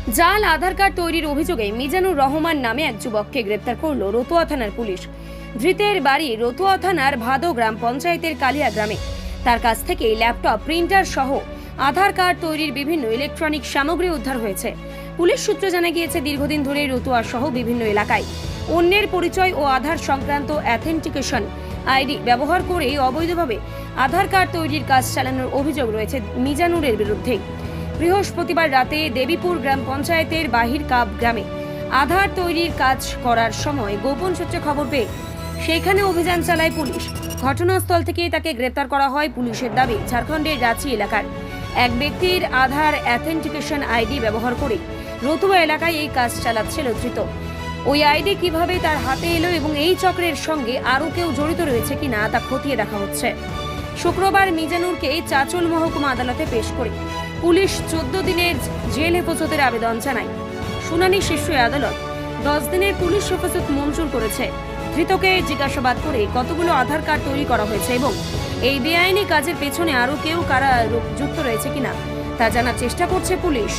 জাল আধার কার্ড তৈরির অভিযোগে মিজানুর রহমান নামে এক যুবককে গ্রেপ্তার করল রতুয়া থানার পুলিশ। ধৃতের বাড়ি রতুয়া থানার ভাদো গ্রাম পঞ্চায়েতের কালিয়া গ্রামে। তার কাছ থেকে ল্যাপটপ, প্রিন্টার সহ আধার কার্ড তৈরির বিভিন্ন ইলেকট্রনিক সামগ্রী উদ্ধার হয়েছে। পুলিশ সূত্রে জানা গিয়েছে, দীর্ঘদিন ধরে রতুয়া সহ বিভিন্ন এলাকায় অন্যের পরিচয় ও আধার সংক্রান্ত অ্যাথেন্টিকেশন আইডি ব্যবহার করে অবৈধভাবে আধার কার্ড তৈরির কাজ চালানোর অভিযোগ রয়েছে মিজানুরের বিরুদ্ধে। বৃহস্পতিবার রাতে দেবীপুর গ্রাম পঞ্চায়েতের বাহির কাপ গ্রামে আধার তৈরির কাজ করার সময় গোপন সূত্রে খবর পেয়ে সেখানে অভিযান চালায় পুলিশ। ঘটনাস্থল থেকে তাকে গ্রেপ্তার করা হয়। পুলিশের দাবি, ঝাড়খণ্ডের রাঁচি এলাকার এক ব্যক্তির আধার অ্যাথেন্টিকেশন আইডি ব্যবহার করে রতুয়া এলাকায় এই কাজ চালাচ্ছিল ধৃত। ওই আইডি কিভাবে তার হাতে এলো এবং এই চক্রের সঙ্গে আরও কেউ জড়িত রয়েছে কিনা তা খতিয়ে দেখা হচ্ছে। শুক্রবার মিজানুরকে চাচল মহকুমা আদালতে পেশ করে পুলিশ 14 দিনের জেল হেফাজতের আবেদন জানায়। শুনানি শেষে আদালত 10 দিনের পুলিশ হেফাজত মঞ্জুর করেছে। ধৃতকে জিজ্ঞাসাবাদ করে কতগুলো আধার কার্ড তৈরি করা হয়েছে এবং এই বেআইনি কাজের পেছনে আরও কেউ কারা যুক্ত রয়েছে কিনা তা জানার চেষ্টা করছে পুলিশ।